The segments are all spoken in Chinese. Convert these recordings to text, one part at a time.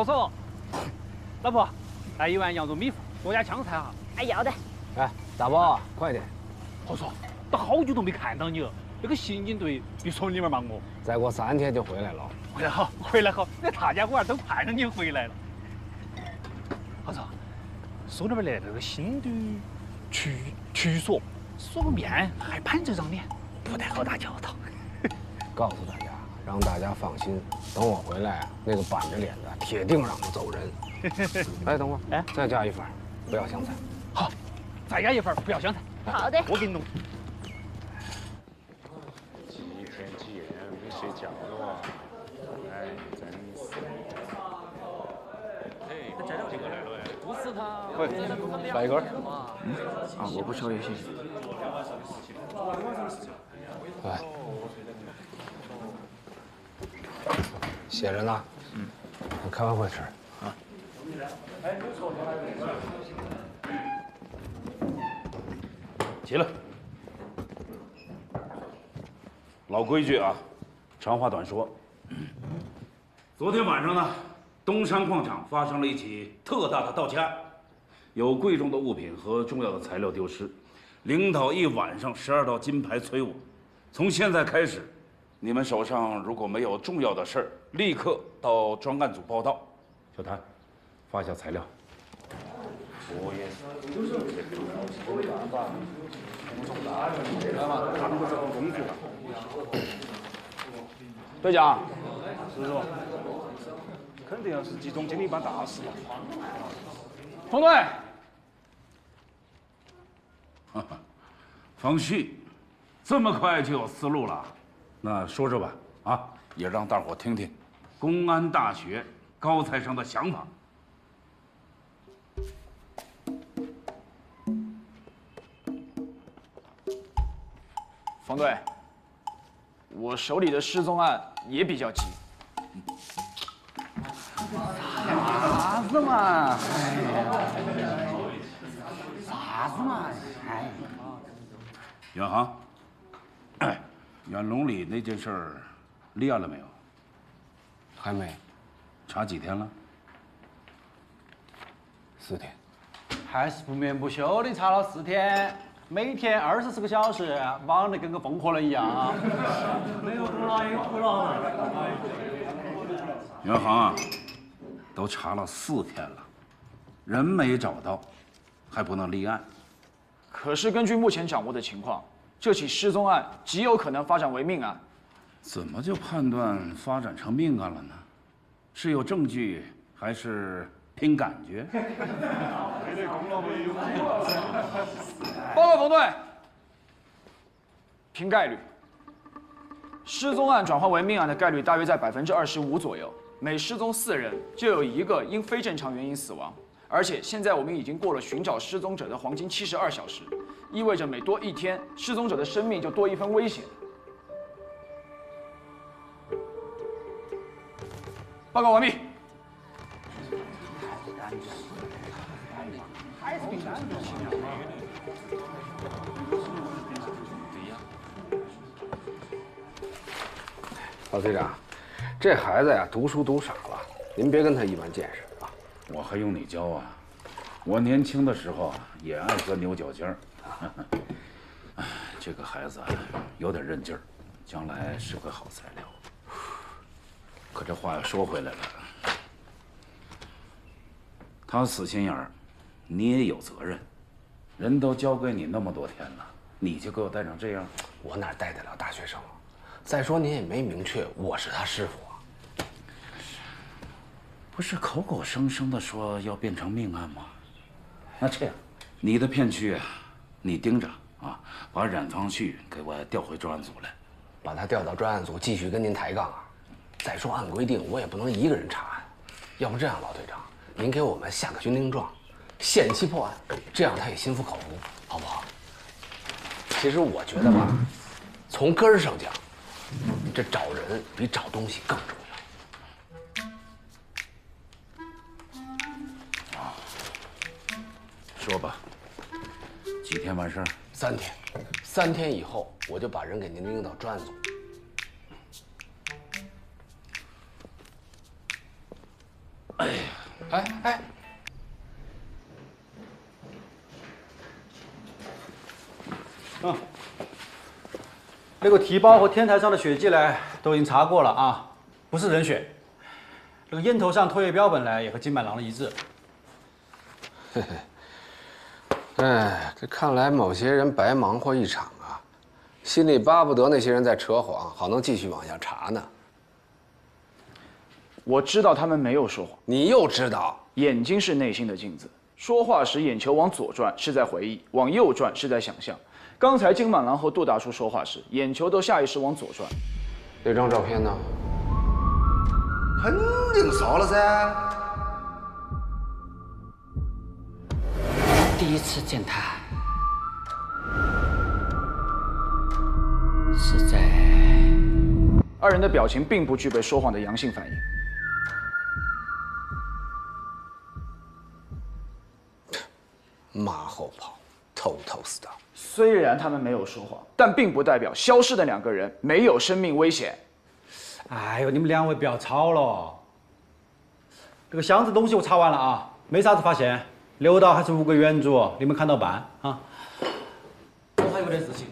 嫂，老婆，来一碗羊肉米饭，多加香菜哈。哎，要得。哎，大宝，快点！我说，都好久都没看到你了，那个刑警队别说你们忙我。再过3天就回来了。回来好，回来好，那大家伙儿都盼着你回来了。我说，说那边来这个新的区所，说个面还板着张脸，不太好打交道。告诉大家，让大家放心，等我回来，那个板着脸的铁定让他走人。哎，等会儿，哎，再加一份，不要香菜。好，再加一份，不要香菜。好的。我给你弄。几天没睡觉了，哎，真是。哎，这个来了哎，不是他。喂，来一根。啊，我不宵夜，谢谢。哎，写着呢。我开完会吃。啊。起来。老规矩啊，长话短说。昨天晚上呢，东山矿场发生了一起特大的盗窃案，有贵重的物品和重要的材料丢失，领导一晚上12道金牌催我。从现在开始，你们手上如果没有重要的事儿，立刻到专案组报到。小谭，发下材料。我也是。队长，是说，肯定要是集中精力办大事了。冯队，方旭，这么快就有思路了？那说说吧，啊，也让大伙听听公安大学高材生的想法。冯队，我手里的失踪案也比较急。啥子嘛？哎呀，啥子嘛？哎。远航，远龙里那件事儿立案了没有？还没。查几天了？4天。还是不眠不休的查了4天。每天24个小时，忙得跟个疯婆人一样。没有多了，有苦了。远航啊，都查了4天了，人没找到，还不能立案。可是根据目前掌握的情况，这起失踪案极有可能发展为命案。怎么就判断发展成命案了呢？是有证据，还是凭感觉？报告冯队，凭概率，失踪案转化为命案的概率大约在25%左右。每失踪4人，就有1个因非正常原因死亡。而且现在我们已经过了寻找失踪者的黄金72小时，意味着每多1天，失踪者的生命就多1分危险。报告完毕。老队长，这孩子呀，读书读傻了，您别跟他一般见识啊。我还用你教啊？我年轻的时候啊，也爱喝牛角尖儿。哎，这个孩子有点韧劲儿，将来是块好材料。可这话又说回来了，他死心眼儿，你也有责任。人都交给你那么多天了，你就给我带成这样，我哪带得了大学生啊？再说您也没明确我是他师傅啊。不是口口声声的说要变成命案吗？那这样，你的片区啊，你盯着啊，把冉方旭给我调回专案组来，把他调到专案组继续跟您抬杠啊。再说按规定，我也不能一个人查案，要不这样，老队长，您给我们下个军令状，限期破案，这样他也心服口服，好不好？其实我觉得吧，从根儿上讲，这找人比找东西更重要。说吧，几天完事儿？3天，3天以后我就把人给您拎到专案组。哎。哎，那个提包和天台上的血迹呢，都已经查过了啊，不是人血。这个烟头上唾液标本呢，也和金满郎的一致。哎，这看来某些人白忙活一场啊，心里巴不得那些人在扯谎，好能继续往下查呢。我知道他们没有说谎，你又知道？眼睛是内心的镜子，说话时眼球往左转是在回忆，往右转是在想象。刚才金满郎和杜大叔说话时，眼球都下意识往左转。那张照片呢？肯定烧了噻。第一次见他是在二人的表情并不具备说谎的阳性反应。马后炮，头头是道。虽然他们没有说谎，但并不代表消失的两个人没有生命危险。哎呦，你们两位不要吵了。这个箱子东西我查完了啊，没啥子发现。刘导还是无规原主，你们看到办啊。我还有点事情。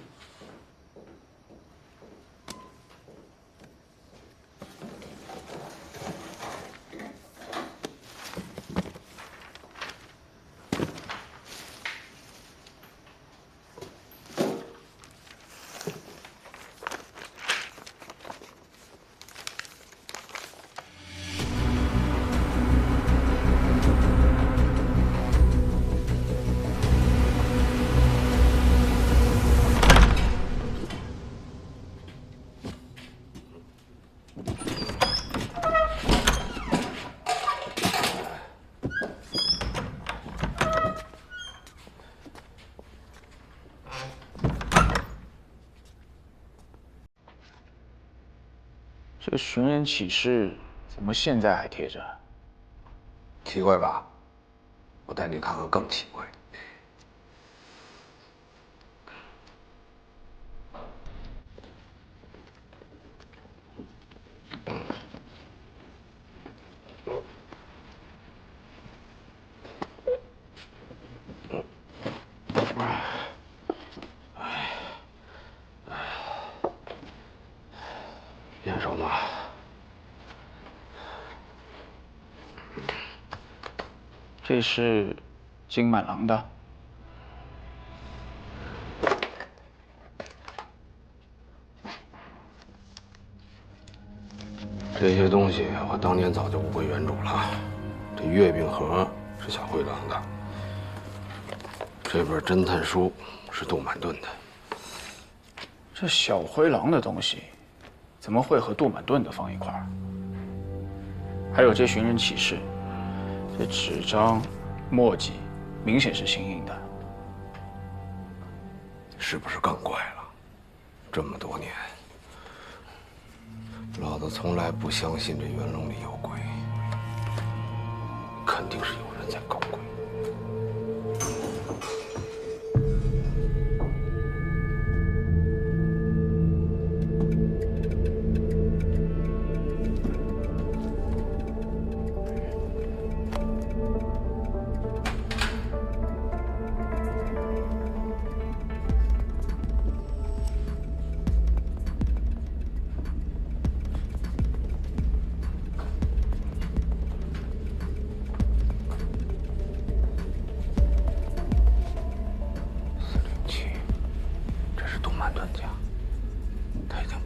这个寻人启事怎么现在还贴着？奇怪吧？我带你看看更奇怪。眼熟吗？这是金满郎的。这些东西我当年早就物归原主了。这月饼盒是小灰狼的，这本侦探书是杜满顿的。这小灰狼的东西，怎么会和杜满顿的放一块儿？还有这寻人启事，这纸张、墨迹，明显是新印的。是不是更怪了？这么多年，老子从来不相信这园龙里有鬼，肯定是有人在搞鬼。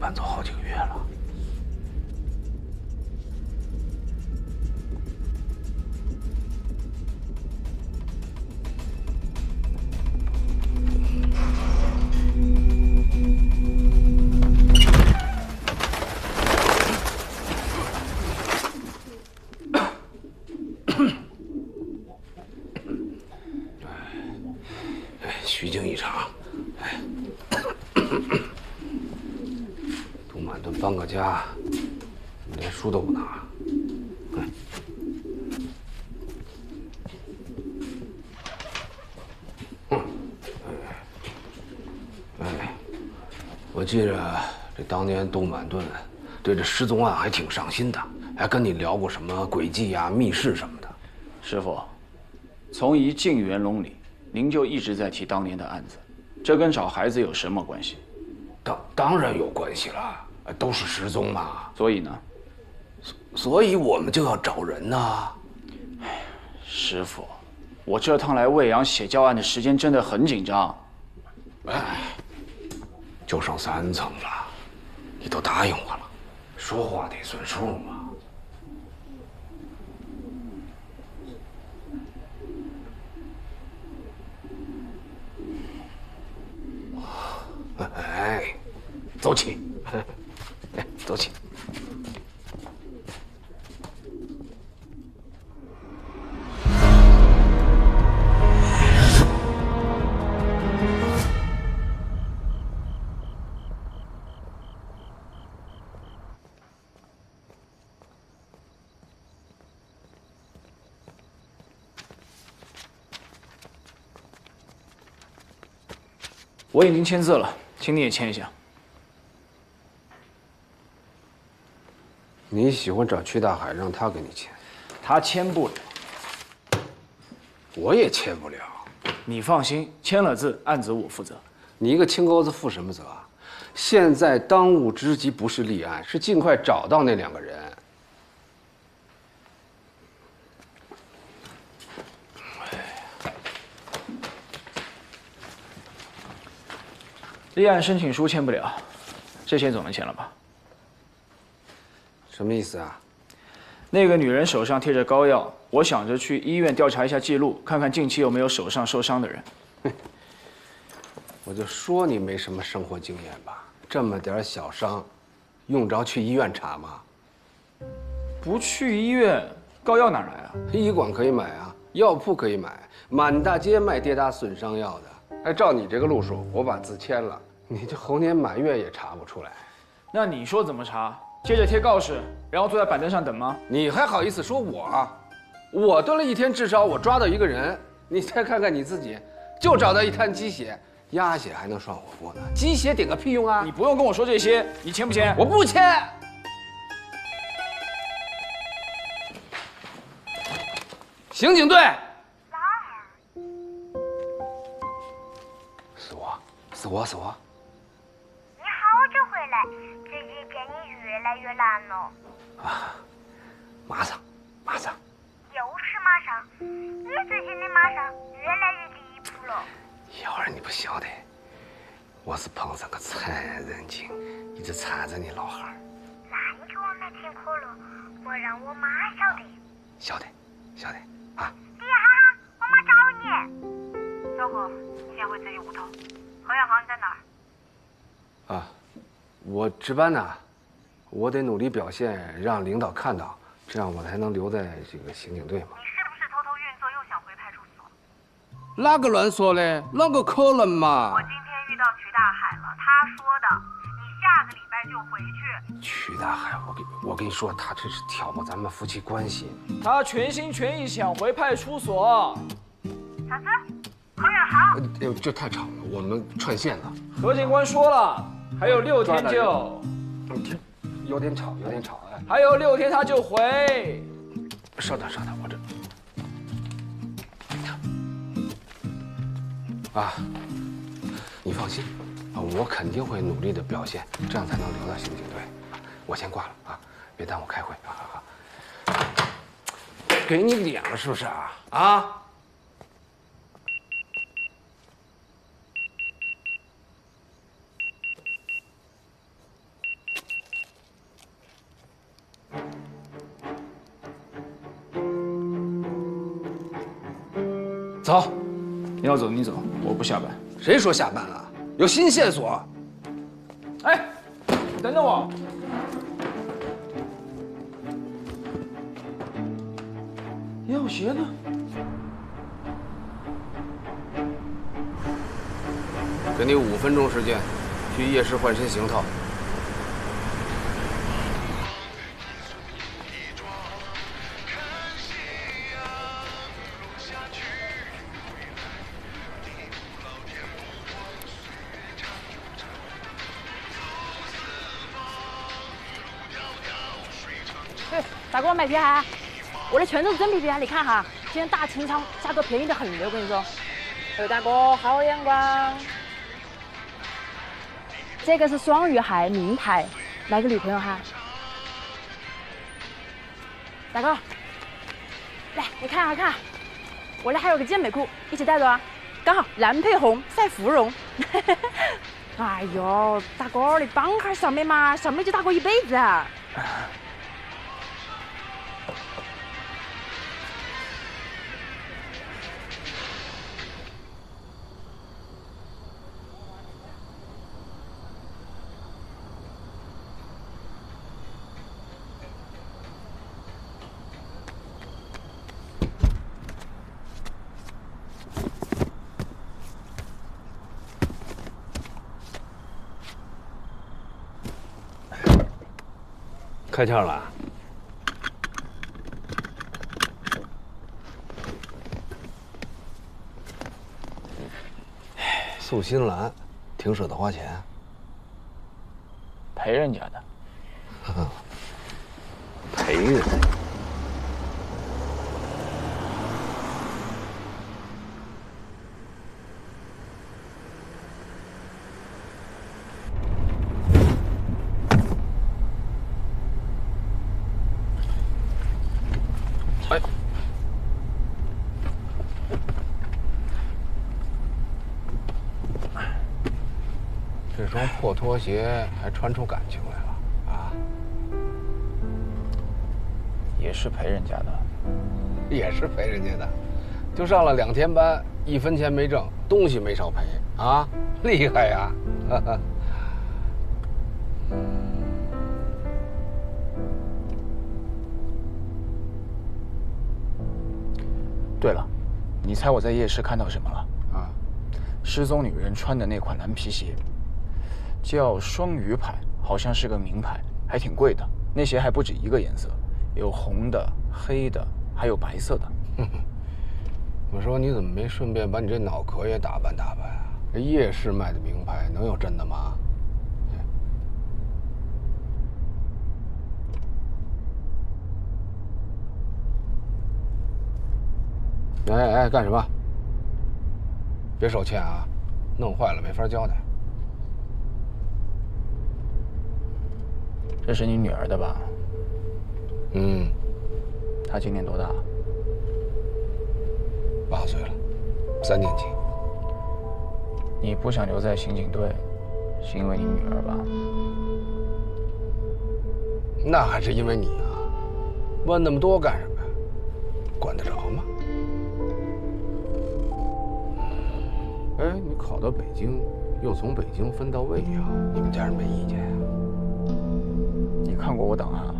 搬走好几个月了。虚惊一场。杜满顿搬个家，连书都不拿。我记着这当年杜满顿对这失踪案还挺上心的，还跟你聊过什么诡计呀、密室什么的。师傅，从一进元龙里，您就一直在提当年的案子，这跟找孩子有什么关系？当然有关系了，都是失踪嘛。所以呢？所以我们就要找人呐。师傅，我这趟来未阳写教案的时间真的很紧张。哎，就剩3层了，你都答应我了，说话得算数嘛。哎，走起，走起。我已经签字了，请你也签一下。你喜欢找曲大海，让他给你签，他签不了，我也签不了。你放心，签了字，案子我负责。你一个清钩子负什么责啊？现在当务之急不是立案，是尽快找到那2个人。立案申请书签不了，这些总能签了吧？什么意思啊？那个女人手上贴着膏药，我想着去医院调查一下记录，看看近期有没有手上受伤的人。我就说你没什么生活经验吧，这么点小伤，用着去医院查吗？不去医院，膏药哪来啊？医馆可以买啊，药铺可以买，满大街卖跌打损伤药的。哎，照你这个路数，我把字签了，你这猴年马月也查不出来。那你说怎么查？接着贴告示，然后坐在板凳上等吗？你还好意思说我啊？我蹲了1天，至少我抓到1个人。你再看看你自己，就找到一滩鸡血，鸭血还能涮火锅呢，鸡血顶个屁用啊！你不用跟我说这些，你签不签？我不签。刑警队，是我。你好久回来，最近变你越来越懒了。啊，马上。又是马上，你最近的马上越来越离谱了。幺儿，你不晓得，我是碰上个残忍精，一直缠着你老汉儿。那你给我买瓶可乐，我让我妈晓得。晓得啊。别哈哈，我妈找你。小何，你先回自己屋头。何元芳你在哪儿？啊，我值班呢，我得努力表现，让领导看到，这样我才能留在这个刑警队嘛。你是不是偷偷运作又想回派出所？哪个乱说的？啷个可能嘛？我今天遇到曲大海了，他说的，你下个礼拜就回去。曲大海，我跟你说，他这是挑拨咱们夫妻关系。他全心全意想回派出所。啥子？何元豪？这太吵了，我们串线了。何警官说了，还有6天就。有点吵，哎。还有6天他就回。稍等，我这。啊，你放心，我肯定会努力的表现，这样才能留到刑警队。我先挂了啊，别耽误开会啊！给你脸了是不是啊？啊！走。你要走你走，我不下班。谁说下班了？有新线索。哎，等等我。药鞋呢？给你5分钟时间，去夜市换身行头。大哥卖皮哈，我的全都是真皮皮哈，你看哈。今天大清仓，价格便宜的很的，我跟你说。刘大哥，好阳光。这个是双鱼海名牌，来个女朋友哈。大哥，来，你看啊看，我这还有个健美裤，一起带着啊，刚好蓝配红赛芙蓉。哎呦，大哥，你帮下小妹嘛，小妹就大哥一辈子啊。开窍了。送新兰，挺舍得花钱。陪人家的。陪人。哎，这双破拖鞋还穿出感情来了啊！也是陪人家的，也是陪人家的，就上了2天班，1分钱没挣，东西没少赔啊，厉害呀！哈哈。对了，你猜我在夜市看到什么了？啊，失踪女人穿的那款蓝皮鞋，叫双鱼牌，好像是个名牌，还挺贵的。那鞋还不止一个颜色，有红的、黑的，还有白色的。我说你怎么没顺便把你这脑壳也打扮打扮啊？这夜市卖的名牌能有真的吗？哎，干什么？别手欠啊，弄坏了没法交代。这是你女儿的吧？嗯，她今年多大？8岁了，3年级。你不想留在刑警队，是因为你女儿吧？那还是因为你啊！问那么多干什么呀？管得着吗？哎，你考到北京，又从北京分到魏阳，你们家人没意见呀？你看过我档案？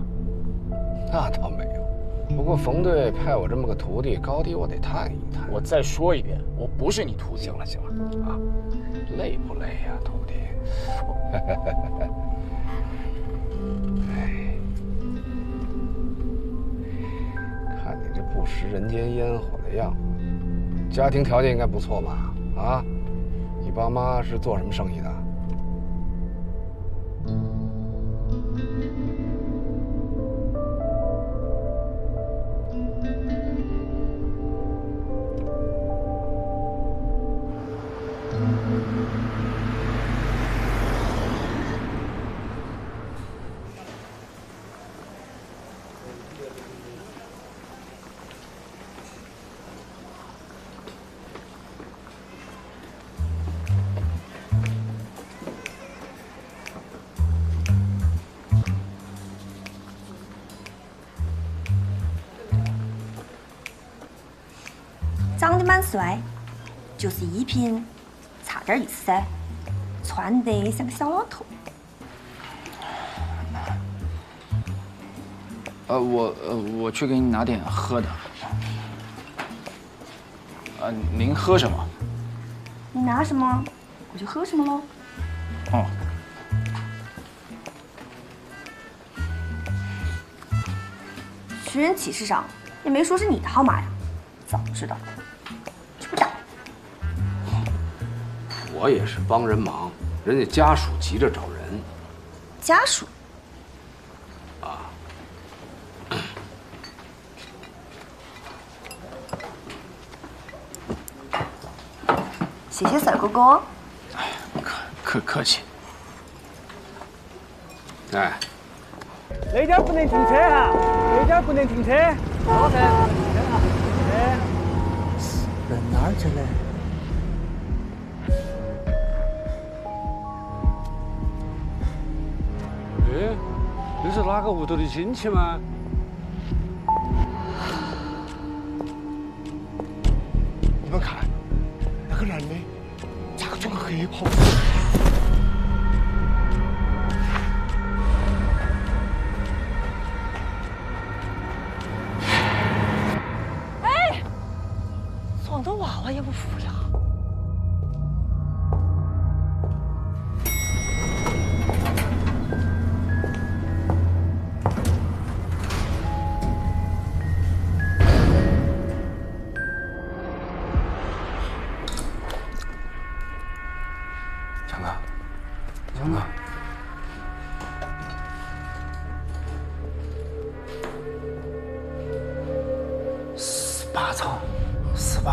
那倒没有，不过冯队派我这么个徒弟，高低我得探一探。我再说一遍，我不是你徒弟。行了啊，累不累呀，徒弟？哎，看你这不食人间烟火的样子，家庭条件应该不错吧？啊，你爸妈是做什么生意的？长得蛮帅，就是一品差点意思噻，穿得像个小老头。我去给你拿点喝的。您喝什么？你拿什么，我就喝什么喽。哦。寻人启事上也没说是你的号码呀，早知道就不打。我也是帮人忙，人家家属急着找人。家属？啊。谢谢帅哥哥。客气。哎，那点不能停车哈，那点不能停车。好噻，停车哈。人哪儿去了？哎，这是哪个屋头的亲戚吗？你们看，那个男的咋个穿个黑袍子？哎，床头娃娃也不服了。强哥，强哥，18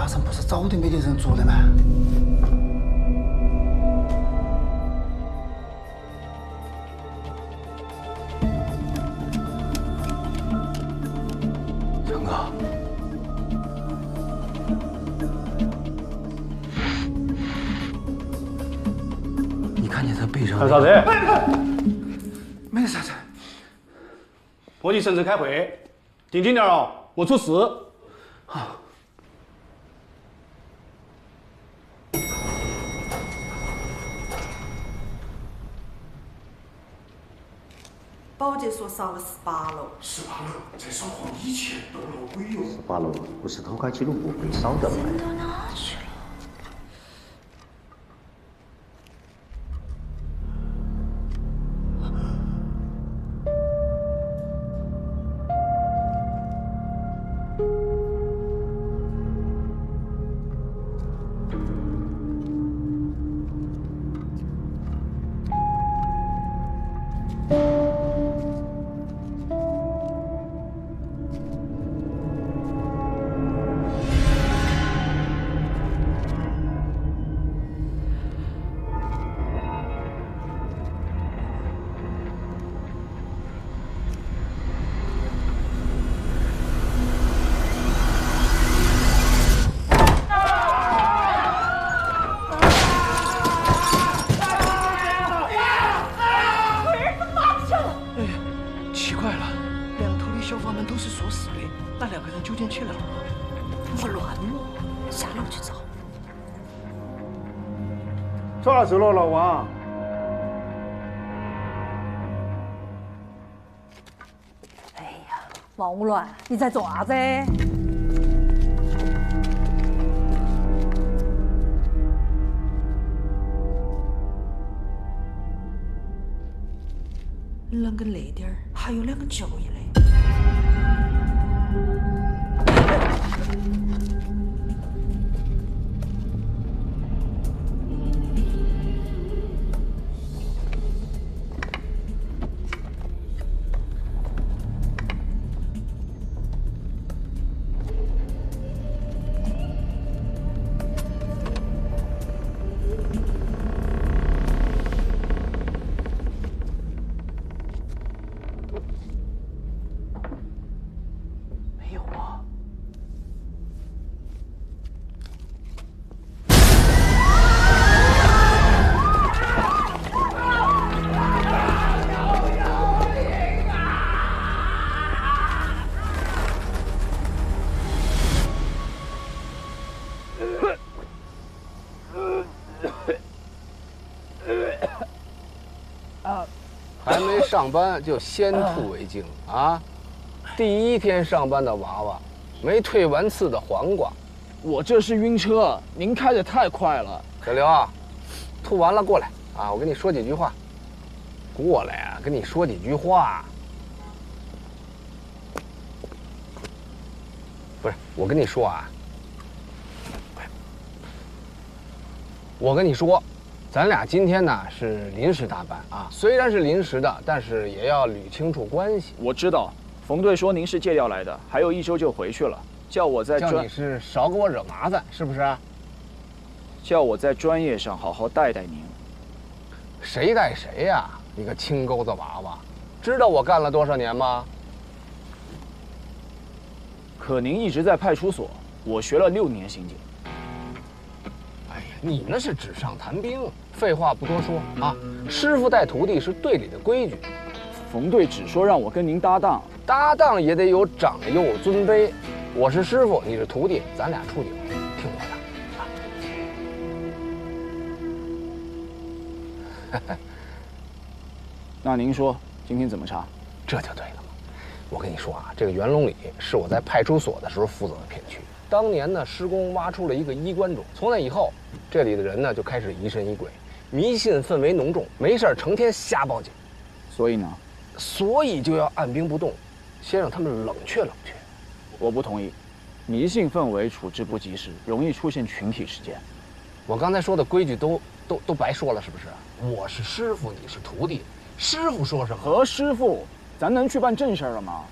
层不是早点没得人住的吗？强哥，你看见他背上看啥子？没得啥子。破例省城开会，听紧点哦，我出事。保洁说少了18楼。 18楼，在烧黄以前都闹鬼哟。 18楼不是偷开记录簿被烧掉的吗？到哪去了？奇怪了，两头的消防门都是锁死的，那2个人究竟去哪儿了？不乱了，下楼去找。啥子了，老王？哎呀，王五乱，你在做啥子？啷个那点儿还有2个脚印嘞？没有啊。还没上班就先吐为敬啊！第1天上班的娃娃，没退完刺的黄瓜。我这是晕车，您开得太快了。小刘啊，吐完了过来啊，我跟你说几句话。过来啊，跟你说几句话。不是，我跟你说啊，我跟你说，咱俩今天呢是临时大班啊，虽然是临时的，但是也要捋清楚关系。我知道，冯队说您是借调来的，还有1周就回去了，叫我在叫你是少给我惹麻烦，是不是？叫我在专业上好好带带您。谁带谁呀？你个青钩子娃娃，知道我干了多少年吗？可您一直在派出所，我学了6年刑警。哎呀，你那是纸上谈兵。废话不多说啊，师傅带徒弟是队里的规矩。冯队只说让我跟您搭档，搭档也得有长幼尊卑。我是师傅，你是徒弟，咱俩处顶，听我的。那您说今天怎么查？这就对了嘛。我跟你说啊，这个元龙里是我在派出所的时候负责的片区。当年呢，施工挖出了一个衣冠冢，从那以后，这里的人呢就开始疑神疑鬼，迷信氛围浓重，没事成天瞎报警。所以呢？所以就要按兵不动，先让他们冷却冷却。我不同意，迷信氛围处置不及时，容易出现群体事件。我刚才说的规矩都白说了，是不是？我是师傅，你是徒弟，师傅说什么？何师傅，咱能去办正事了吗？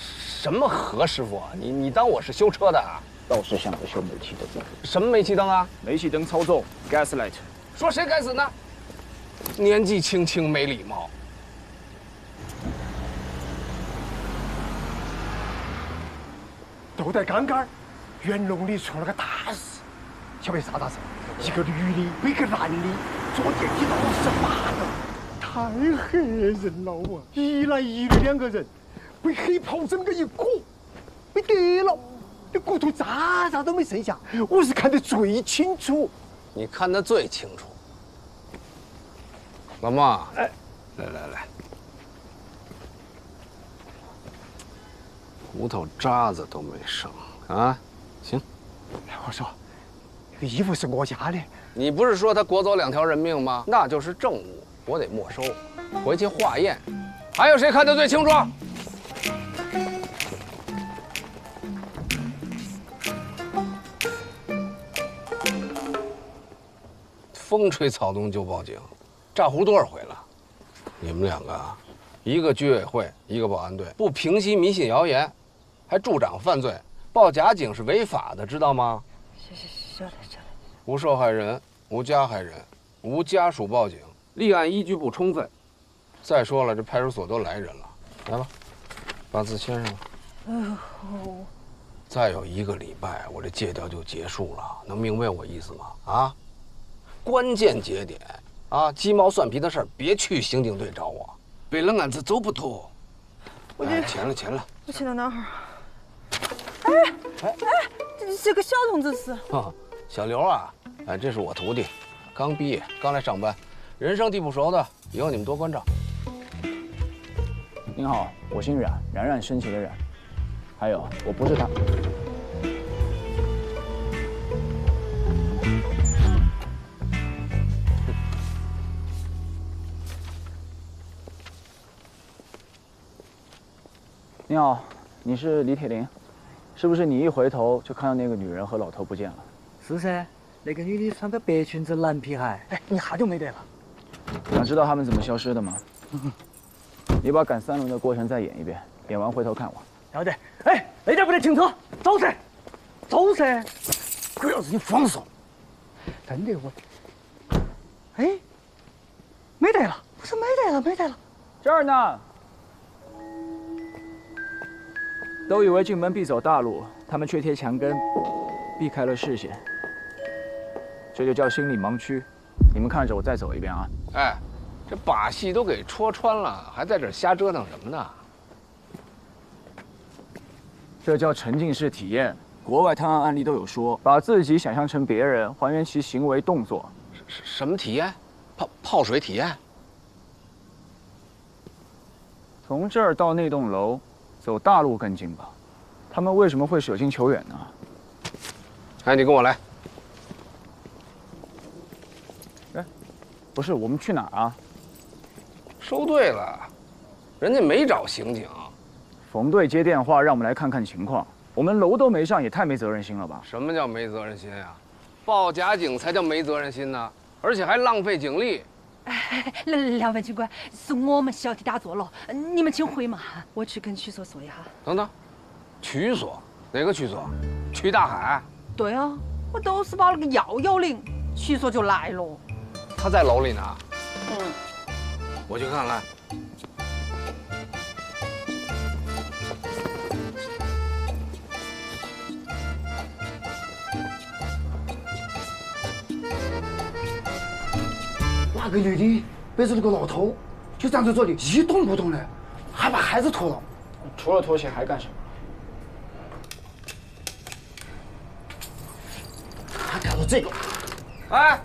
什么何师傅啊？你当我是修车的啊？倒是想着修煤气灯。什么煤气灯啊？煤气灯操纵 ，gaslight。说谁该死呢？年纪轻轻没礼貌。就在刚刚，元龙里出了个大事，晓得啥大事？一个女的被个男的坐电梯老是骂的，太吓人了啊！一男一女2个人被黑袍整个一裹，没得了，那骨头渣都没剩下，我是看得最清楚。你看得最清楚。老妈，哎，来，骨头渣子都没剩啊！行，我说，这个衣服是我家的。你不是说他裹走2条人命吗？那就是证物，我得没收，回去化验。还有谁看得最清楚？风吹草动就报警，炸糊多少回了？你们2个，一个居委会，一个保安队，不平息迷信谣言，还助长犯罪，报假警是违法的，知道吗？晓得。无受害人，无加害人，无家属报警，立案依据不充分。再说了，这派出所都来人了，来吧，把字签上吧。再有1个礼拜，我这借调就结束了，能明白我意思吗？啊，关键节点啊，鸡毛蒜皮的事儿别去刑警队找我，背了案子走不脱。钱了。我签到哪儿？这个小同志是？小刘啊，这是我徒弟，刚毕业，刚来上班，人生地不熟的，以后你们多关照。您好，我姓冉，冉冉升起的冉。还有，我不是他。你好，你是李铁林，是不是你一回头就看到那个女人和老头不见了？是噻，那个女的穿个白裙子蓝皮鞋，哎，一下就没得了。想知道他们怎么消失的吗？你把赶3轮的过程再演一遍，演完回头看我。要得，哎，那点不得停车，走噻，走噻！鬼老子你放手！真的我，哎，没得了，不是没得了。这儿呢。都以为进门必走大路，他们却贴墙根，避开了视线。这就叫心理盲区。你们看着我再走一遍啊！哎，这把戏都给戳穿了，还在这瞎折腾什么呢？这叫沉浸式体验。国外探案案例都有说，把自己想象成别人，还原其行为动作。什么体验？泡水体验？从这儿到那栋楼，走大路更近吧？他们为什么会舍近求远呢？哎，你跟我来。哎，不是，我们去哪儿啊？收队了，人家没找刑警。冯队接电话让我们来看看情况，我们楼都没上，也太没责任心了吧？什么叫没责任心呀？报假警才叫没责任心呢，而且还浪费警力。两位警官，是我们小题大做了，你们请回嘛，我去跟区所说一下。等等，区所哪个区所？区大海？对啊。我都是把那个药摇铃，徐说就来了。他在楼里呢。嗯，我去看看。那个女的背着那个老头，就站在这里一动不动的，还把孩子拖了。除了拖鞋还干什么？还看到这个，哎，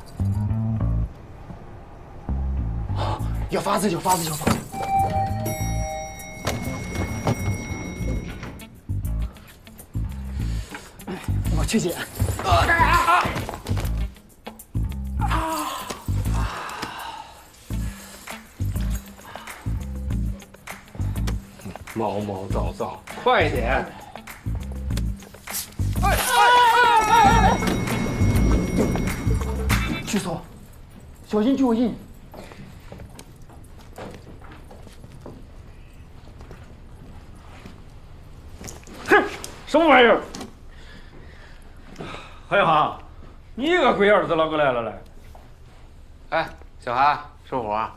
有法子，有法子，有法子！我去捡。毛毛躁躁，快点！去说，小心脚印。哼，什么玩意儿？韩寒，你个龟儿子啷个来了来？哎，小韩，收活，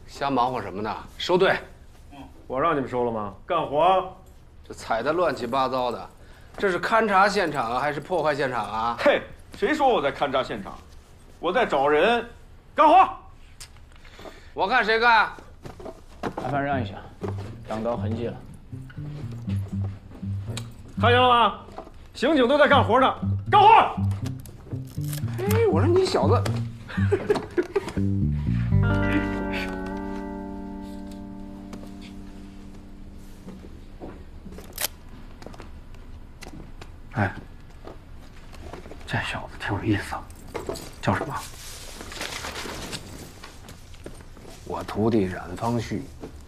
瞎忙活什么呢？收队。我让你们收了吗？干活。这踩得乱七八糟的，这是勘察现场啊，还是破坏现场啊？嘿，谁说我在勘察现场？我在找人，干活。我看谁干。麻烦让一下，挡到痕迹了。看见了吗？刑警都在干活呢，干活！哎，我说你小子。哎，这小子挺有意思，叫什么？我徒弟冉方旭，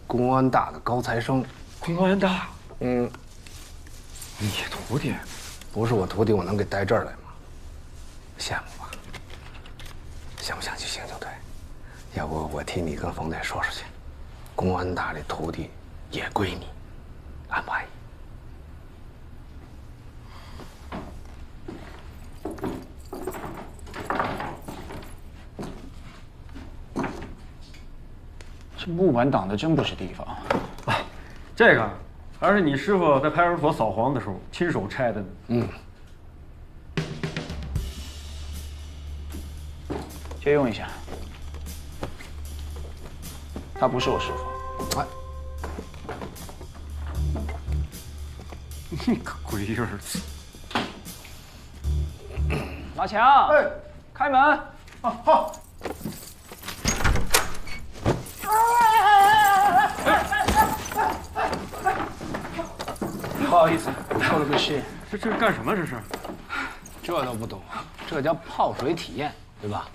公安大的高材生。公安大？嗯。你徒弟？不是我徒弟，我能给带这儿来吗？羡慕吧？想不想去刑警队？要不我替你跟冯队说说去，公安大这徒弟也归你，安不安逸？这木板挡的真不是地方。哎，这个还是你师傅在派出所扫黄的时候亲手拆的呢。嗯。借用一下。他不是我师傅。哎。你个龟儿子！老强，哎，开门。啊，好。不好意思，透了个气。这是干什么？这是？这都不懂，这叫泡水体验，对吧？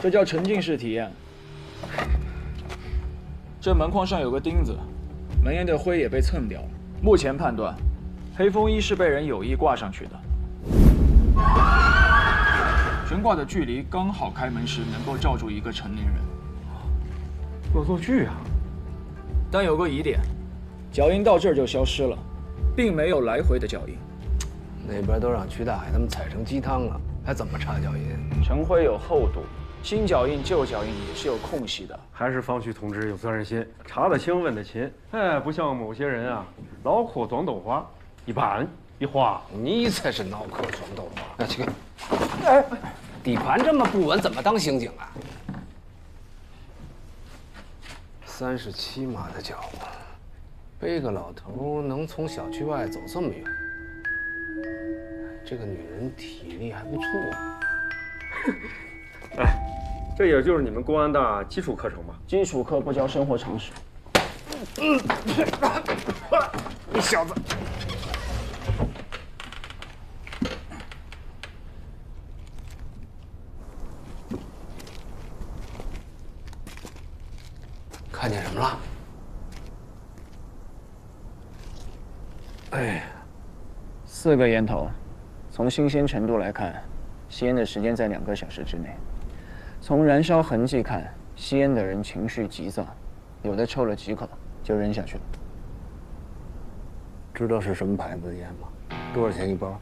这叫沉浸式体验。这门框上有个钉子，门沿的灰也被蹭掉了。目前判断，黑风衣是被人有意挂上去的。悬挂的距离刚好开门时能够罩住一个成年人。恶作剧啊！但有个疑点，脚印到这儿就消失了，并没有来回的脚印。那边都让曲大海他们踩成鸡汤了，还怎么查脚印？尘灰有厚度，新脚印、旧脚印也是有空隙的。还是方旭同志有责任心，查得清，问得勤。哎，不像某些人啊，脑壳装豆花，一板一花。你才是脑壳装豆花！哎，去。哎，底盘这么不稳，怎么当刑警啊？37码的脚，背个老头能从小区外走这么远，这个女人体力还不错。哎，这也就是你们公安大基础课程吧？基础课不教生活常识。你小子！看见什么了？哎，4个烟头，从新鲜程度来看，吸烟的时间在2个小时之内。从燃烧痕迹看，吸烟的人情绪急躁，有的抽了几口就扔下去了。知道是什么牌子的烟吗？多少钱一包？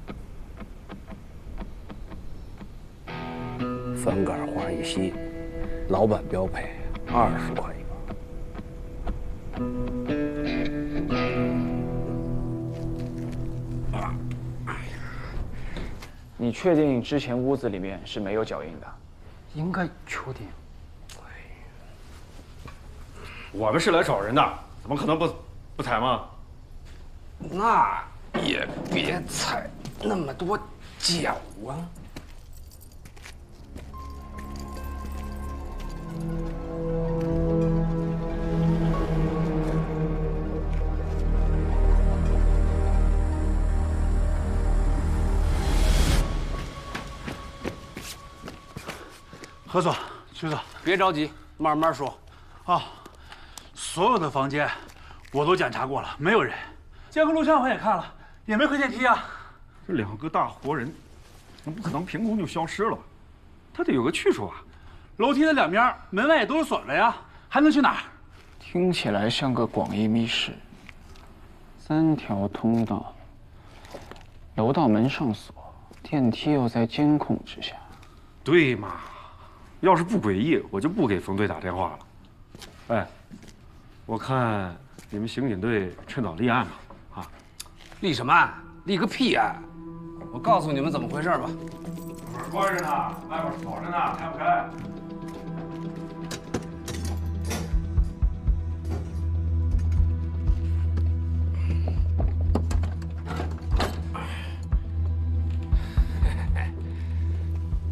翻盖花一吸，老板标配20块一包。你确定之前屋子里面是没有脚印的？应该确定。我们是来找人的，怎么可能不踩吗？那也别踩那么多脚啊！何总，徐总，别着急，慢慢说。啊，所有的房间我都检查过了，没有人。监控录像我也看了，也没回电梯啊。这2个大活人，那不可能凭空就消失了，他得有个去处啊。楼梯的2边门外也都是锁着呀，还能去哪儿？听起来像个广义密室，3条通道，楼道门上锁，电梯又在监控之下。对嘛？要是不诡异，我就不给冯队打电话了。哎，我看你们刑警队趁早立案吧。啊，立什么案？立个屁案！我告诉你们怎么回事吧。门关着呢，外边锁着呢，开不开？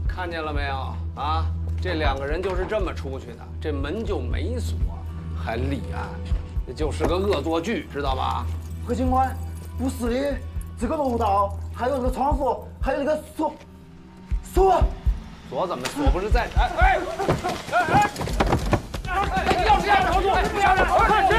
看见了没有啊？这2个人就是这么出去的，这门就没锁，还立案，这就是个恶作剧，知道吧？何警官，不是的，这个楼道还有这个窗户，还有那个锁，锁怎么锁不是在？哎！要这样操作，不要让快去！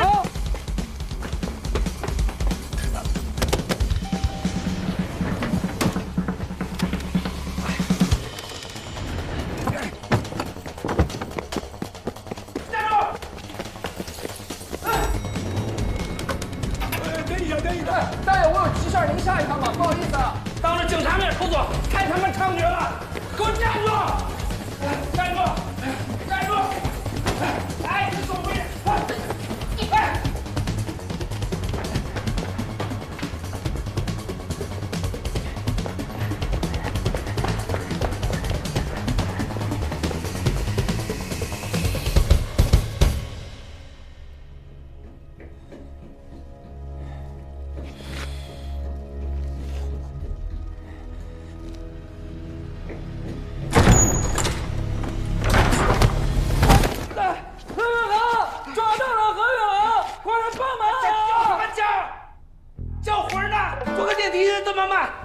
大爷，我有急事儿，您下一趟吧，不好意思啊。当着警察面出错，太他妈猖獗了！给我站住！站住！站住！哎，你走回去！哎！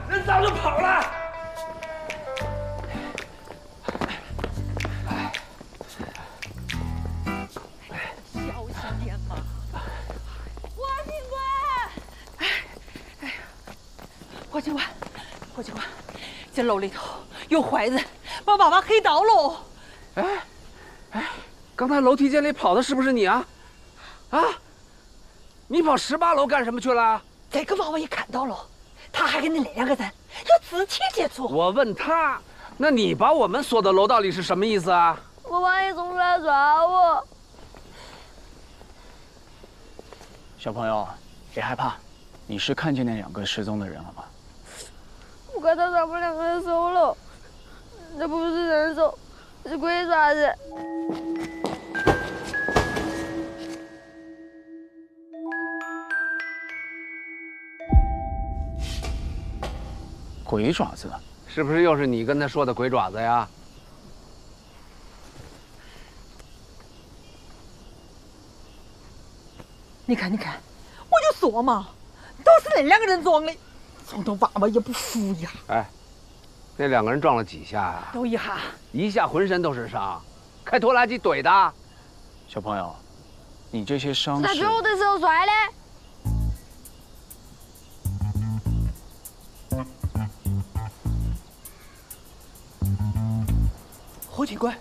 人早就跑了。小心点嘛！黄警官，黄警官，黄警官，这楼里头有坏人，把娃娃黑到喽！哎，刚才楼梯间里跑的是不是你啊？啊？你跑18楼干什么去了？这个娃娃也看到了，他还跟那2个人有肢体接触。我问他，那你把我们锁到楼道里是什么意思啊？我怕你冲出来抓我。小朋友，别害怕，你是看见那2个失踪的人了吗？我看到他们2个人手了，这不是人手，是鬼爪子。鬼爪子，是不是又是你跟他说的鬼爪子呀？你看，我就说嘛，都是那2个人装的，撞到娃娃也不服呀。哎，那2个人撞了几下呀？都一下。一下浑身都是伤，开拖拉机怼的。小朋友，你这些伤在追我的时候摔的。何警官，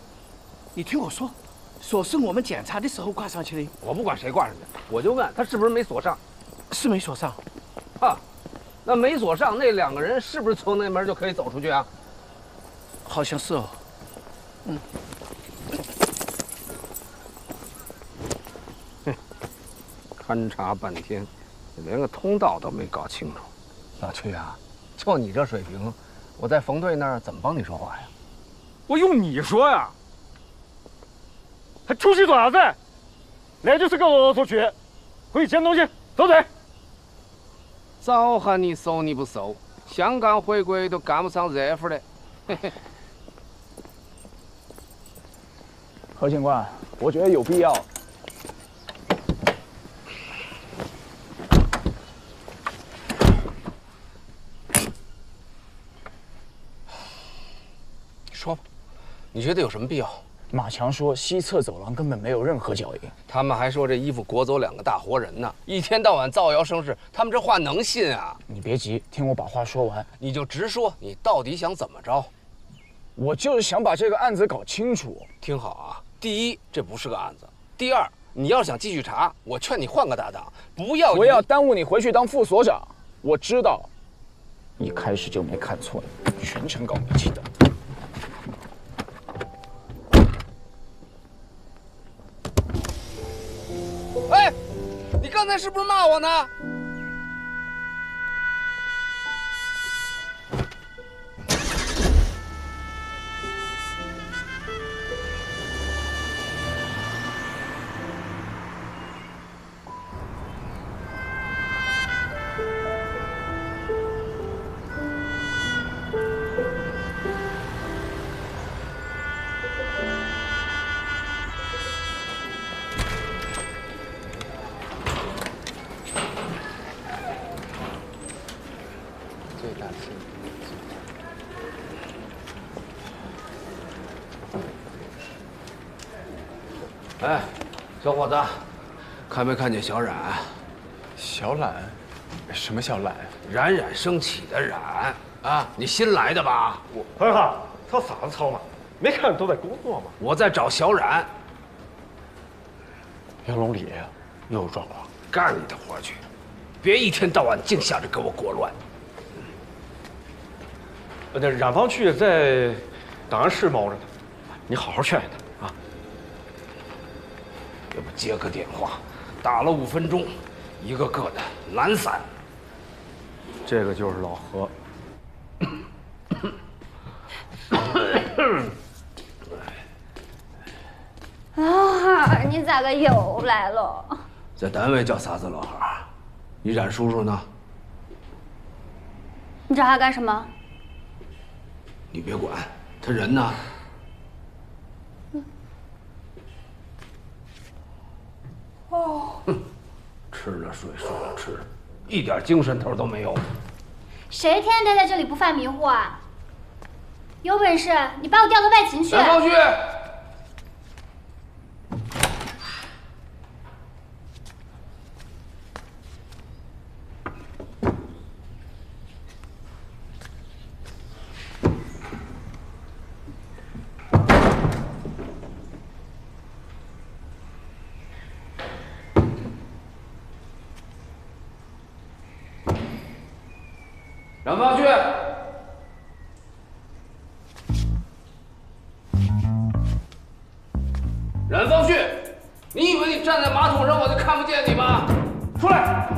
你听我说，锁是我们检查的时候挂上去的。我不管谁挂上去，我就问他是不是没锁上。是没锁上。啊，那没锁上，那2个人是不是从那门就可以走出去啊？好像是哦。勘察半天，连个通道都没搞清楚。老曲啊，就你这水平，我在冯队那儿怎么帮你说话呀？我用你说呀？还出息做啥子？那就是个恶作剧，回去捡东西，走嘴。早喊你收你不收，香港回归都赶不上热乎的。嘿嘿。何警官，我觉得有必要。说吧，你觉得有什么必要？马强说西侧走廊根本没有任何脚印，他们还说这衣服裹走2个大活人呢，一天到晚造谣生事，他们这话能信啊？你别急，听我把话说完，你就直说，你到底想怎么着？我就是想把这个案子搞清楚。听好啊，第一，这不是个案子；第二，你要想继续查，我劝你换个搭档，不要耽误你回去当副所长。我知道，一开始就没看错你，全程搞密集的。哎，你刚才是不是骂我呢？哎，小伙子，看没看见小冉？小冉？什么小冉？冉冉升起的冉啊！你新来的吧？何哈，吵啥子吵嘛？每个人都在工作嘛。我在找小冉。杨龙里又有状况，干你的活去，别一天到晚净想着给我裹乱。那冉方旭在档案室猫着呢，你好好劝劝他啊。要不接个电话，打了5分钟，一个个的懒散。这个就是老何。啊，你咋个又来了？在单位叫啥子老何？你冉叔叔呢？你找他干什么？你别管，他人呢？哦，哼，吃了睡，睡了吃，一点精神头都没有。谁天天待在这里不犯迷糊啊？有本事你把我调到外勤去！冉方旭，冉方旭，冉方旭，你以为你站在马桶上我就看不见你吗？出来，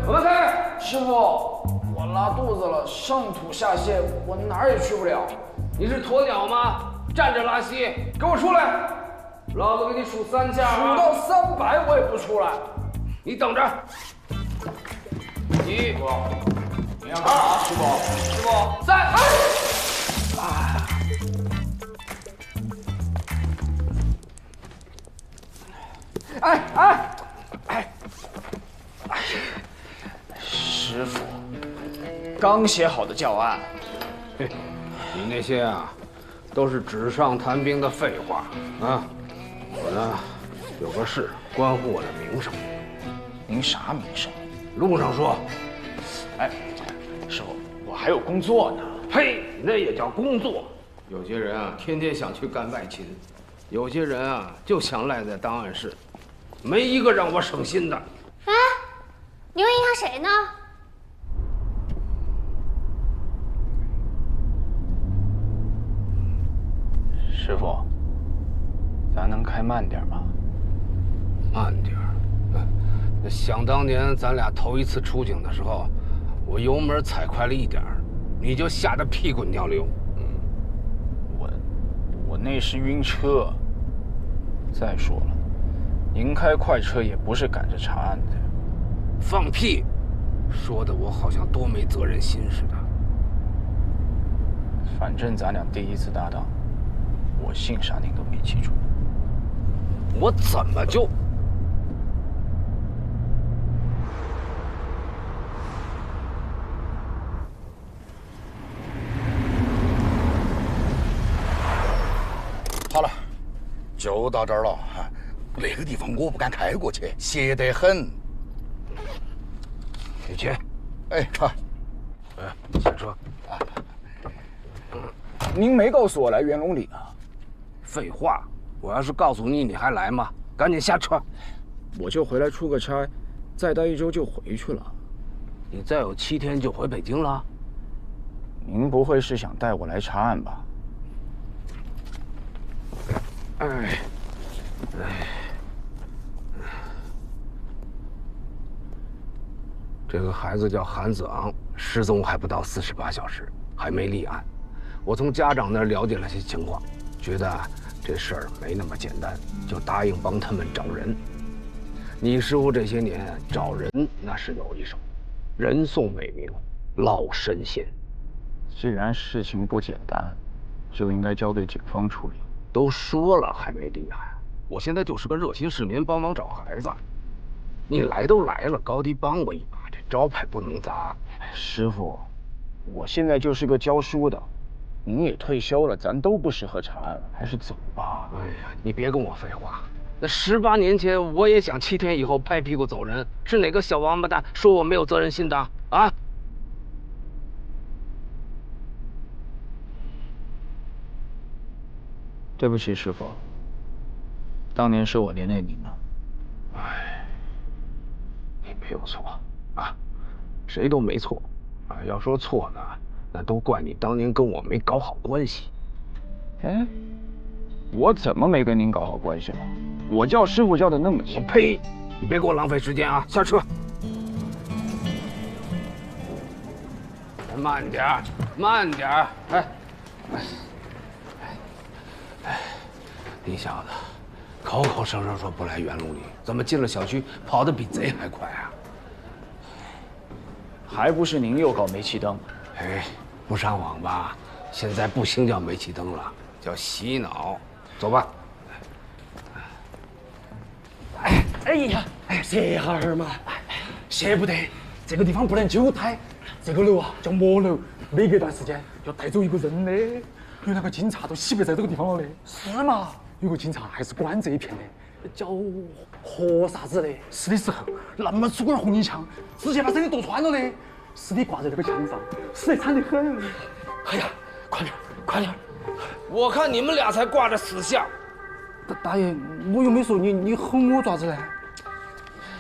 我们开。师傅，我拉肚子了，上吐下泻，我哪儿也去不了。你是鸵鸟吗？站着拉稀，给我出来！老子给你数3下，数到300我也不出来。你等着。1，你要干啥，师傅？师傅，3。师傅，刚写好的教案。嘿，你那些啊，都是纸上谈兵的废话啊！我呢，有个事关乎我的名声。您啥名声？路上说。哎，师傅，我还有工作呢。呸，那也叫工作。有些人啊，天天想去干外勤；有些人啊，就想赖在档案室，没一个让我省心的。哎，你又影响谁呢？师傅，开慢点嘛。慢点儿。想当年咱俩头一次出警的时候，我油门踩快了一点儿，你就吓得屁滚尿流。我那是晕车。再说了，您开快车也不是赶着查案的。放屁！说的我好像多没责任心似的。反正咱俩第一次搭档，我姓啥您都没记住。我怎么就？好了，就到这儿了。那个地方我不敢开过去，邪得很。雨晴，哎，好。下车。您没告诉我来元龙里啊？废话，我要是告诉你，你还来吗？赶紧下车。我就回来出个差，再待1周就回去了。你再有7天就回北京了？您不会是想带我来查案吧？这个孩子叫韩子昂，失踪还不到48小时，还没立案。我从家长那儿了解了些情况，觉得这事儿没那么简单，就答应帮他们找人。你师傅这些年找人那是有一手，人送美名，老神仙。既然事情不简单，就应该交给警方处理。都说了还没立案，我现在就是个热心市民，帮忙找孩子。你来都来了，高低帮我一把，这招牌不能砸。师傅，我现在就是个教书的，您也退休了，咱都不适合查案了，还是走吧。哎呀，你别跟我废话。那18年前我也想7天以后拍屁股走人，是哪个小王八蛋说我没有责任心的啊？对不起，师傅，当年是我连累您了。哎，你没有错啊，谁都没错啊。要说错呢，那都怪你当年跟我没搞好关系。哎，我怎么没跟您搞好关系了？我叫师傅叫的那么亲。呸！你别给我浪费时间啊！下车。慢点儿，慢点儿。你小子，口口声声说不来元龙里，怎么进了小区跑得比贼还快啊？还不是您又搞煤气灯？哎，不上网吧？现在不兴叫煤气灯了，叫洗脑。走吧。哎呀，歇哈儿嘛，歇不得，这个地方不能久待。这个楼啊叫魔楼，每隔一段时间要带走一个人的。有那个警察都洗白在这个地方了的。是嘛？有个警察还是管这一片的，叫何啥子的。死的时候那么粗根红缨枪，直接把身体剁穿了的，尸体挂在那个墙上，死得惨得很。哎呀，快点，快点！我看你们俩才挂着死相。大爷，我又没说你，你吼我爪子嘞？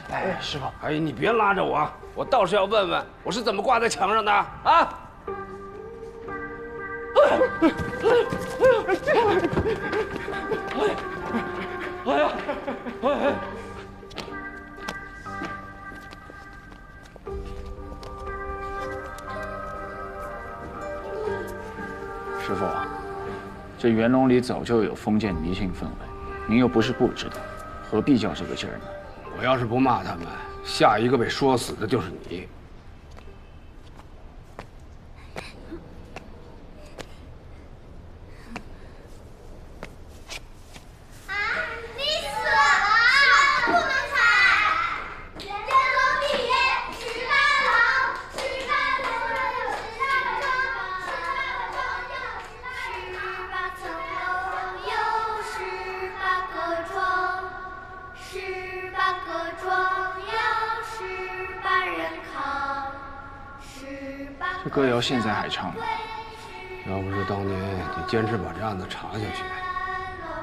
哎，师傅，哎，你别拉着我，我倒是要问问，我是怎么挂在墙上的啊？哎呀！师傅，这元龙里早就有封建迷信氛围，您又不是不知道，何必较这个劲儿呢？我要是不骂他们，下一个被说死的就是你。这歌谣现在还唱吗？要不是当年你坚持把这案子查下去，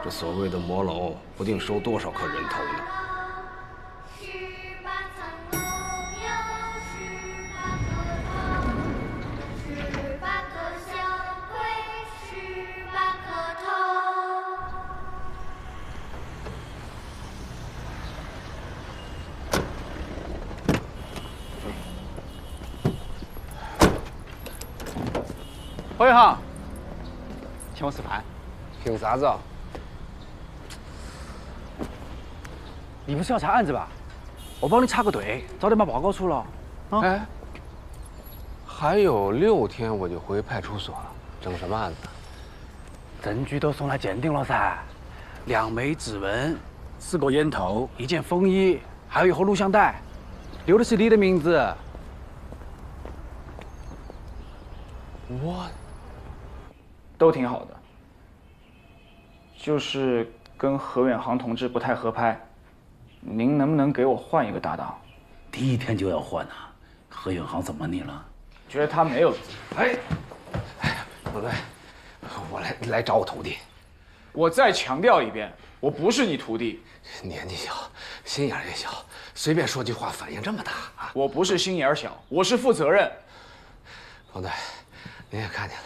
这所谓的魔楼不定收多少颗人头呢。何元航，请我吃饭。凭啥子啊？你不是要查案子吧？我帮你插个队，早点把报告出了。啊？哎，还有6天我就回派出所了，整什么案子？证据都送来鉴定了噻，2枚指纹，4个烟头，1件风衣，还有1盒录像带，留的是你的名字。我都挺好的，就是跟何远航同志不太合拍，您能不能给我换一个搭档？第1天就要换啊？何远航怎么你了？觉得他没有。哎，不对，我来找我徒弟。我再强调一遍，我不是你徒弟。年纪小，心眼也小，随便说句话反应这么大啊！我不是心眼小，我是负责任。冯队，您也看见了，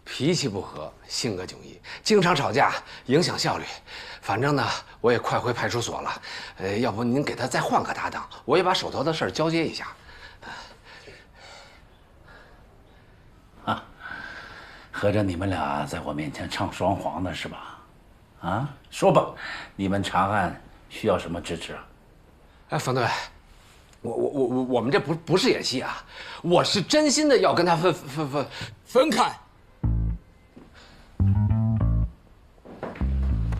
脾气不和，性格迥异，经常吵架，影响效率。反正呢，我也快回派出所了。要不您给他再换个搭档，我也把手头的事儿交接一下。啊，合着你们俩在我面前唱双簧呢是吧？啊，说吧，你们查案需要什么支持啊？哎，冯队，我们这不是演戏啊，我是真心的要跟他分开。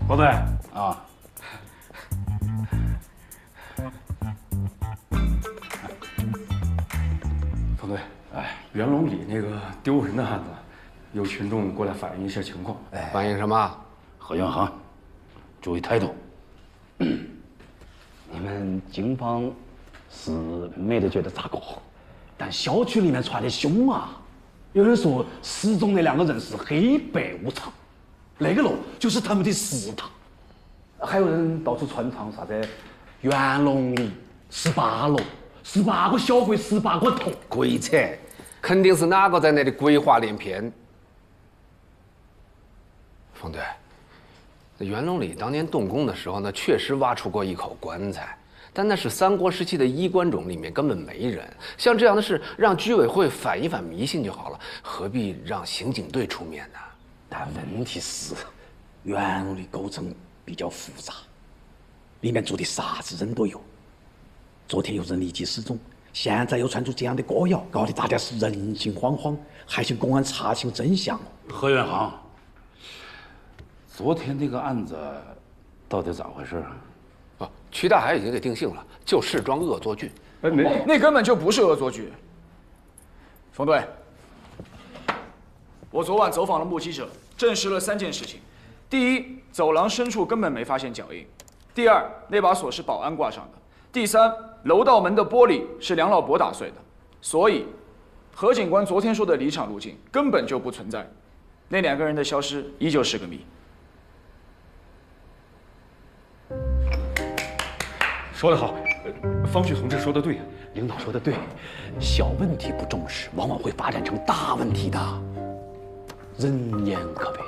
不对啊，冯队，哎，元龙里那个丢人的案子，有群众过来反映一下情况。哎，反映什么？何元航，注意态度。你们警方是没得觉得咋个，但小区里面传的凶啊！有人说失踪的2个人是黑白无常，那个楼就是他们的食堂。还有人到处传唱啥子元龙里18楼，18个小鬼，18个头，鬼扯！肯定是哪个在那里鬼话连篇。冯队，那元龙里当年动工的时候呢，确实挖出过1口棺材，但那是3国时期的衣冠冢，里面根本没人。像这样的事，让居委会反一反迷信就好了，何必让刑警队出面呢？但问题是，元龙的构成比较复杂，里面住的啥子人都有。昨天有人离奇失踪，现在又传出这样的歌谣，搞得大家是人心惶惶，还请公安查清真相。何元航，昨天那个案子到底咋回事啊？曲大海已经给定性了，就是桩恶作剧。那根本就不是恶作剧。冯队，我昨晚走访了目击者，证实了3件事情：第一，走廊深处根本没发现脚印；第二，那把锁是保安挂上的；第三，楼道门的玻璃是梁老伯打碎的。所以，何警官昨天说的离场路径根本就不存在。那2个人的消失依旧是个谜。说得好，方旭同志说的对，领导说的对，小问题不重视，往往会发展成大问题的。人言可悲噻。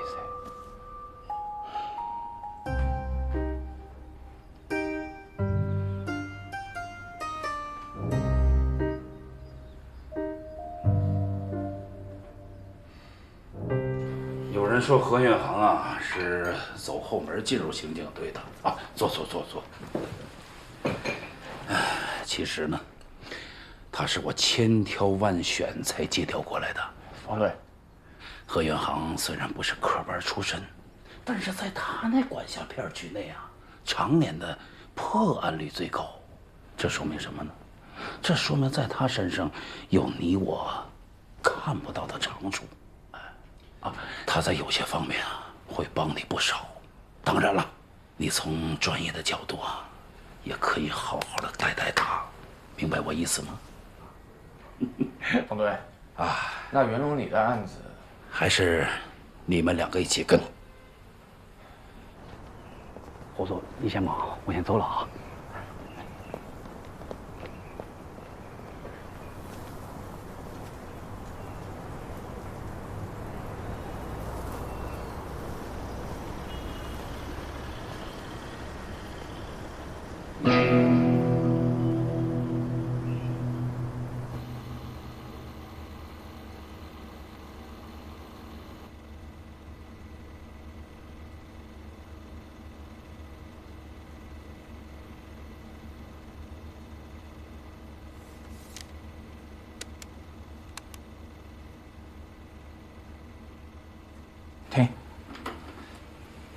有人说何远航啊是走后门进入刑警队的啊，坐。其实呢，他是我千挑万选才借调过来的。方队，何远航虽然不是科班出身，但是在他那管辖片区内啊，常年的破案率最高。这说明什么呢？这说明在他身上有你我看不到的长处。他在有些方面啊会帮你不少。当然了，你从专业的角度啊，也可以好好的带带他，明白我意思吗？方队啊，那元龙里的案子还是你们2个一起跟。我说你先忙，我先走了啊。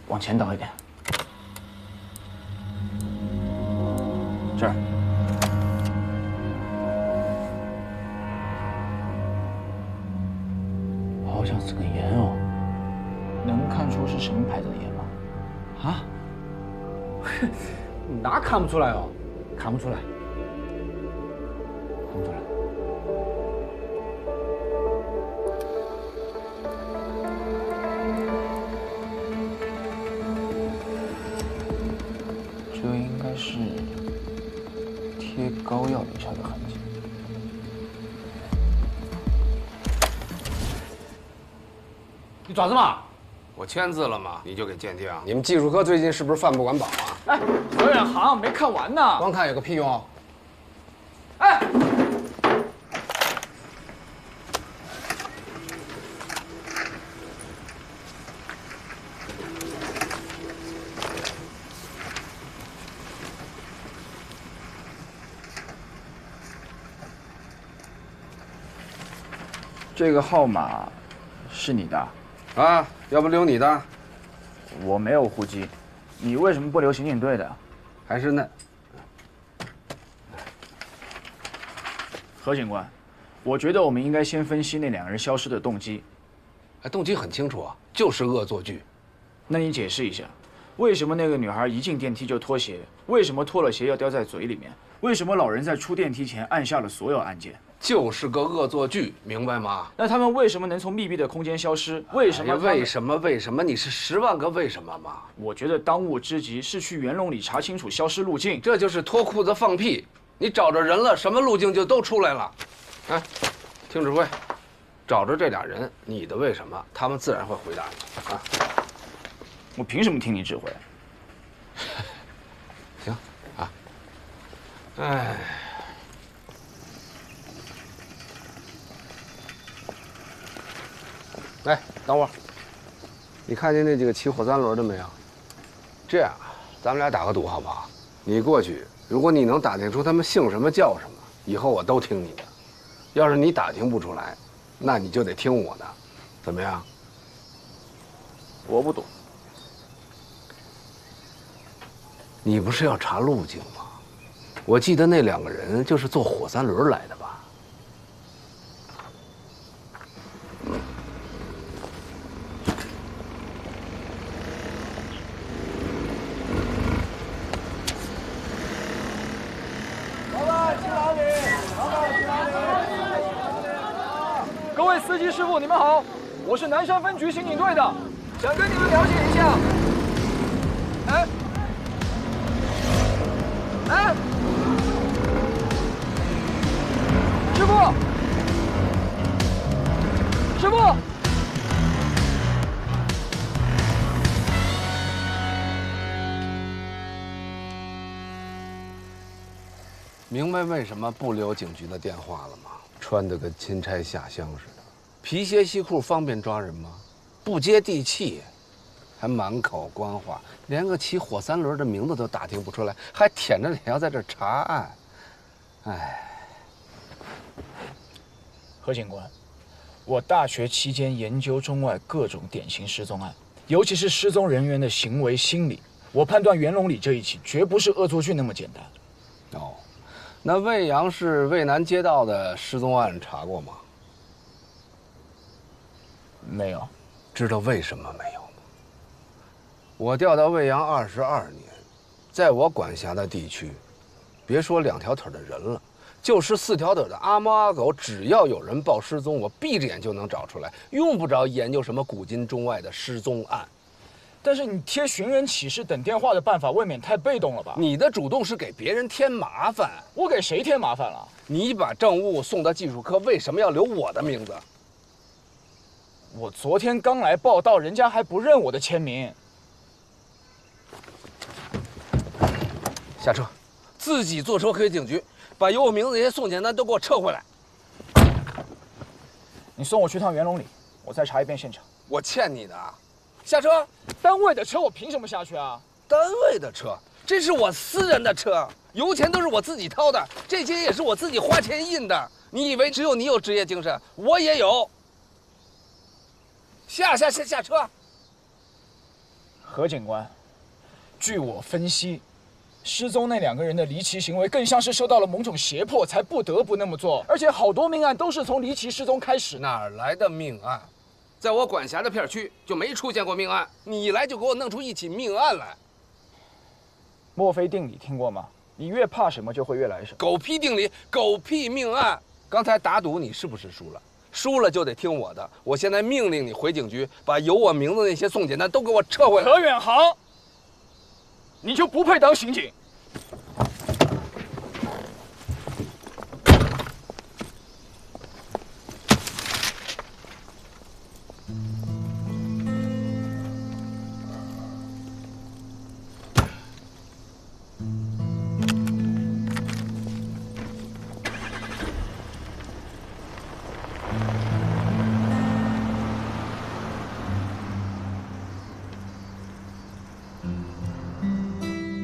往前倒一点。这儿。好像是根烟哦。能看出是什么牌子的烟吗？啊？那看不出来哦，看不出来，看不出来。这应该是贴膏药留下的痕迹。你爪子嘛？我签字了嘛，你就给鉴定？你们技术科最近是不是饭不管饱啊？哎，何远航没看完呢。光看有个屁用？哎，这个号码是你的？啊，要不留你的？我没有户籍，你为什么不留刑警队的？还是那……何警官，我觉得我们应该先分析那2个人消失的动机。动机很清楚啊，就是恶作剧。那你解释一下，为什么那个女孩一进电梯就脱鞋？为什么脱了鞋要叼在嘴里面？为什么老人在出电梯前按下了所有按键？就是个恶作剧，明白吗？那他们为什么能从密闭的空间消失？为什么？为什么？为什么？你是10万个为什么吗？我觉得当务之急是去袁隆里查清楚消失路径。这就是脱裤子放屁！你找着人了，什么路径就都出来了。哎，听指挥，找着这俩人，你的为什么，他们自然会回答你啊。我凭什么听你指挥？行啊。哎。哎，等会儿，你看见那几个骑火3轮的没有？这样，咱们俩打个赌好不好？你过去，如果你能打听出他们姓什么叫什么，以后我都听你的；要是你打听不出来，那你就得听我的，怎么样？我不赌。你不是要查路径吗？我记得那2个人就是坐火3轮来的吧？各位司机师傅，你们好，我是南山分局刑警队的，想跟你们了解一下。哎，师傅，师傅，明白为什么不留警局的电话了吗？穿得跟钦差下乡似的，皮鞋西裤方便抓人吗？不接地气，还满口官话，连个骑火3轮的名字都打听不出来，还舔着脸要在这儿查案。哎，何警官，我大学期间研究中外各种典型失踪案，尤其是失踪人员的行为心理，我判断袁隆里这一起绝不是恶作剧那么简单。哦，那魏阳市渭南街道的失踪案查过吗？没有。知道为什么没有吗？我调到魏阳22年，在我管辖的地区，别说2条腿的人了，就是4条腿的阿猫阿狗，只要有人报失踪，我闭着眼就能找出来，用不着研究什么古今中外的失踪案。但是你贴寻人启事等电话的办法未免太被动了吧？你的主动是给别人添麻烦。我给谁添麻烦了？你把证物送到技术科，为什么要留我的名字？我昨天刚来报道，人家还不认我的签名。下车，自己坐车回警局，把有我名字那些送检单都给我撤回来。你送我去趟袁隆里，我再查一遍现场。我欠你的啊！下车！单位的车我凭什么下去啊？单位的车，这是我私人的车，油钱都是我自己掏的，这些也是我自己花钱印的。你以为只有你有职业精神，我也有。下车！何何警官，据我分析，失踪那2个人的离奇行为更像是受到了某种胁迫，才不得不那么做。而且好多命案都是从离奇失踪开始。哪儿来的命案？在我管辖的片区就没出现过命案，你一来就给我弄出一起命案来。墨菲定理听过吗？你越怕什么，就会越来什么。狗屁定理，狗屁命案！刚才打赌你是不是输了？输了就得听我的。我现在命令你回警局，把有我名字那些送检单都给我撤回来。何远航，你就不配当刑警。